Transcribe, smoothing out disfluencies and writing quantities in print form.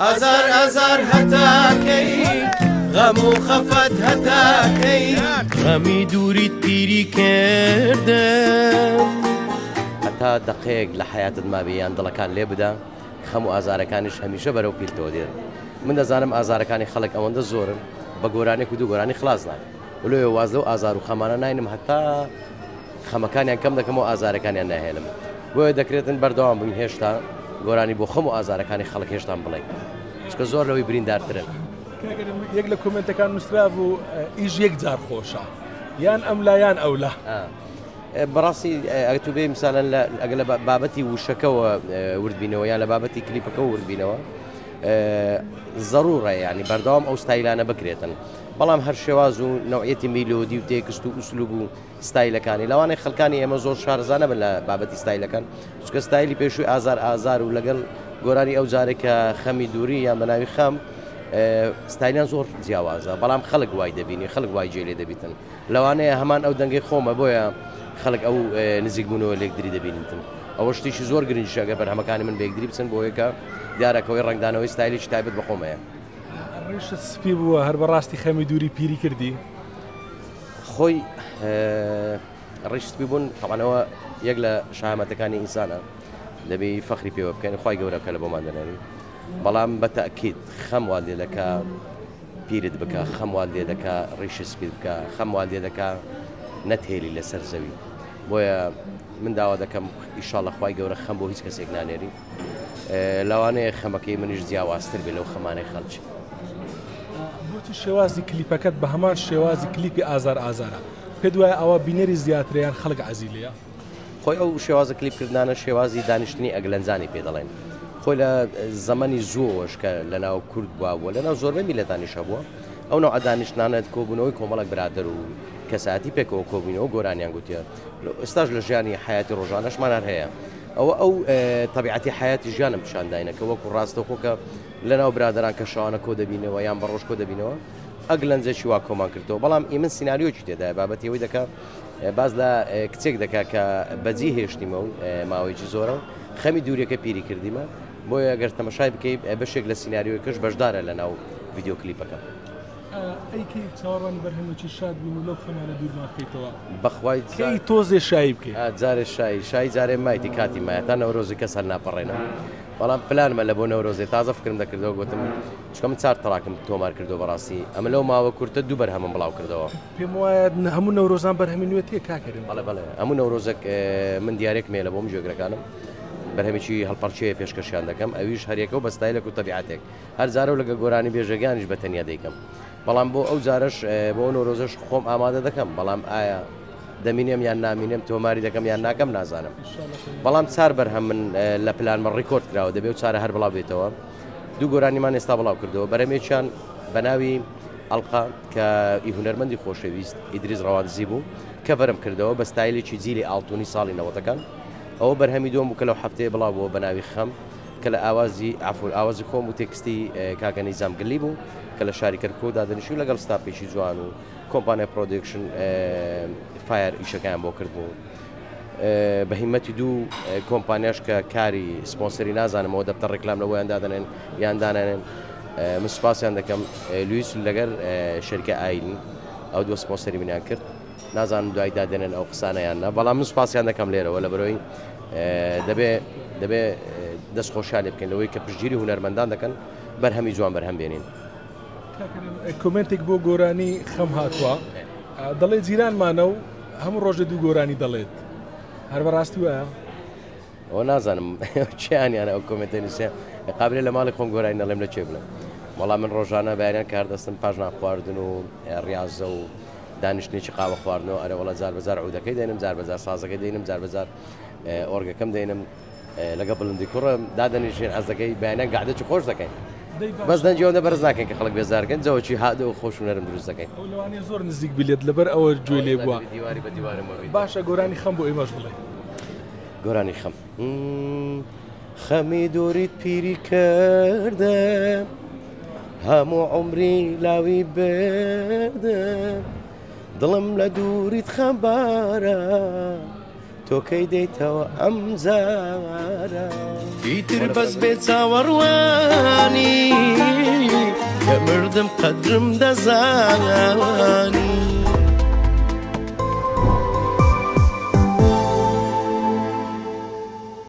ئازار ئازار هەتاکەی غەم و خەفەت هەتاکەی غەمی دووریت پیری کردم هەتا دەقەیەک لە حیاتت مابێیان دڵەکان لێ بدا خەم و ئازارەکانیش هەمیشە بەرەو پیرتەوە دێن من دەزانم ئازارەکانی خەڵک ئەوەندە زۆرن بە گۆرانێک و دوو گۆرانی خلاص ناکەن ولێ واز لەو ئازار و خەمانە ناینم هەتا خەمەکانیان کەم دەکەم و ئازارەکانیان ناهێنم بۆیە دەکرێتن بەردەوام بووین هێشتا گۆرانی بۆ خەم و ئازارەکانی خەڵک هێشتان بڵێ چکە زۆر لەوەی بریندارترن یەک لە کۆمنتەکان نووسرا بوو ئیش یەک جار خۆشە یان ئەم لایان ئەولا بەڕاستی ئەگە تو بێ میسالەن ئەگە لە بابەتی وشەکەەوە وردبینەوە یان لە بابەتی کلیپەکە وردبینەوە ضرورە یعنی بەردەوام ئەو ستایلانە بکرێتن بەڵام هەر شێواز و نوعەتی میلۆدی و تێکست و ئوسلوب و ستایلەکانی لەوانەیە خەڵکانی ئێمە زۆر شارەزانە بن لە بابەتی ستایلەکان چکە ستایلی پێشووی ئازار و لەگەڵ گۆرانی ئەو جارێکە خەمی دووری یان بەناوی خەم ستایلیان زۆر جیاوازە بەڵام خەڵک وای دەبینی خەڵک وای جێلێ دەبیتن لەوانەیە هەمان ئەو دەنگی خۆمە بۆیە خەڵک ئەو نزیکبوونەوە لێکدری دەبینتن ئەوە شتێکی زۆر گرنگشەگە بەرهەمەکانی من بێکدری بچن بۆ یەکە دیارەکەوەی ڕنگدانەوەی ستایلێکی تایبەت بە خۆمەیە ڕێشت سپی بووە هەر بەڕاستی خەمی دووری پیری کردی خۆی ڕێش سپی بوون تەوانەوە یەک لە شایەتەکانی ئینسانە دەبێ فەخری پێوە بکەین خی گەورەکە لە بۆمان دەنێری بەڵام بە تەکید خەم وا لێ دەکا پیرت بکە خەم وا لێ دەکا ڕێش سپی بکە خەم وا لێ دەکا نەتێلی لەسەر زەوی بۆیە من داوا دەکەم ئیشاڵە خی گەورە خەم بۆ هیچ کەسێک نانێری لەوانەیە خەمەکەی منیش جیاوازتر بێ لەو خەمانەی خەڵکی بۆچی شێوازی کلیپەکەت بە هەمان شێوازی کلیپی ئازار ئازارە پێ دوایە ئەوە بینەری زیاتریان خەڵک عەزیلەیە خۆی ئەو شێوازە کلیپکردانە شێوازی دانیشتنی ئەگلەنجانی پێ دەڵێن خۆی لە زەمەنی زۆرش کە لەناو کورد بووە لەناو زۆربەی میلەتانیش هەبووە ئەو نوع دانیشتانەت کۆبوونەوەی کۆمەڵک برادر و کەساتی پێکەوە کۆبوونەوە گۆرانیان گوتیە ئێستاش لە ژیانی حیاتی ڕۆژانەشمان هەیە ئەو تەبیعەتی حیاتی ژیانم پیشانداینەکە وەکو ڕاستەخۆکە لەناو برادران کە شەوانە کۆ دەبینەوە یان بەڕۆژ کۆ دەبینەوە ئەگلەنجێکی وا کۆمان کردەوە بەڵام ئێمە سیناریۆکی تێدایە بابەتی ئەوەی دەکا باز لە کچێک دەکا کە بەجی هێشتیمە و ماوەیەکی زۆرە و خەمی دووریەکە پیری کردیمە بۆیە ئەگەر تەمەشای بکەیت بەشێک لە سیناریۆیەکەش بەشدارە لەناو ڤیدیۆ کلیپەکە ئەیکی چاوەڕوانی بەرهەمێکی شاد بوون و لەو خەمانە دوورمان بکەیتەوە بەخوای کەی تۆزێ شایی بکەیت جارێ شای جارێ مایتی کاتی مایە تا نەورۆزی کەس هەر ناپەڕێنەوە بەڵام پلانمە لە بۆ نەورۆزێ تازە فکرم دەکردەوە گوتم چکە من چار تەڕاکم تۆمار کردو بەڕاستی ئەمە لەو ماوە کورتە دوو بەرهەمم بڵاو کردەوە پێم وایە هەموو نەورۆزان بەرهەمی نوێتیە کاکردن بەڵێ هەموو نەورۆزێک من دیارێک مێ لە بۆم جێگرەکانم بەرهەمێکی هەڵپەرچەیە پێشکەشیان دەکەم ئەویش هەریەکە و بەستایلێک و تەبیعاتێک هەر جارە و لەگە گۆرانی بێژەگانیش بەتەنیا دەیکەم بەڵام بۆ ئەو جارش بۆ نۆرۆزەش خۆم ئامادە دەکەم بەڵام ئایا دەمینێم یان نامینێم تۆماری دەکەم یان ناکەم نازانم بەڵام چار بەرهەم من لە پلانمە ڕیکۆرد کراوە دەبێت و چارە هەر بڵاو بێتەوە دوو گۆرانیمان ئێستا بڵاو کردەوە بەرەمێکیان بە ناوی ئەڵقا کە هونەرمەندی خۆشەویست ئیدریس ڕەوانزی بوو کە بەرم کردەوە بە ستایلێکی جیلی ئاڵتونی ساڵی نەوەتەکان ئەوە بەرهەمی دووەم بوو کە لەو هەفتەیە بڵاو بووە بە ناوی خەم کە لە ئاوازی خۆم و تێکستی کاکە نیزام گلی بوو کە لە شاری کەرکوو دادەنیشی لەگەڵ ستاپێکی جوان و کۆمپانیا پرۆدکشن فایر ئیشەکان بۆ کرد بوو بە هیمەتی دوو کۆمپانیاش کە کاری سپۆنسەری نازانمەوە دەبتە ڕێکلام لەوەیان دادەنێن یان دانێن من سوپاسیان دەکەم لویس لەگەر شەریکە ئایلین ئەو دووە سپۆنسەری منیان کرد نازانم دوای دادێنن ئەو قسانەیان نا بەڵام من سوپاسیان دەکەم لێرەوە لە بەرەوەی دەبێ دەستخۆشیان لێ بکەن لەوەی کە پشتگیری هونەرمەندان دەکەن بەرهەمی جوان بەرهەم بێنین کۆمنتێک بۆ گۆرانی خەم هاتووە دەڵێ جیرانمانە و هەموو ڕۆژە دوو گۆرانی دەڵێت هەر بەڕاستی وایە ئەوە نازانم چیانیانە ئەو کۆمنتێنی سێ قابلێ لە ماڵی خۆم گۆرانی نەڵێم لە چێ بڵێم وەڵام من ڕۆژانە بەیانیان کار دەستم پاژنان خواردن و ڕاضە و دانیشتێکی قاوە خواردنەوە ئەرە وڵە جار بەجار عودەکەی دێنم جار بەجار سازەکەی دێنم جار بەجار ئۆرگەکەم دێنم لەگە بڵندی کوڕە دادەنیشێن ئەزەکەی بەیانیان گادەی خۆش دەکەین بەس دەنجیەوە بەرز ناکەن کە خەڵک بێزارکەن جەوەی هادە و خۆش و نەرم دروست دەکەین لەوانەیە زۆر نزیک بلێت لەبەر ئەوە گوێ لێ بووە دیواری بە دیوارم باشە گۆرانی خەم بۆ ئێمەش بڵێ گۆرانی خەم خەمی دووریت پیری کردم هەموو عمری لاوی بردم دڵم لە دووریت خەمبارە تۆکەی دەیتەوە ئەم جارە ئیتر بەس بێ چاوەڕوانی کە مردم قەدرم دەزانی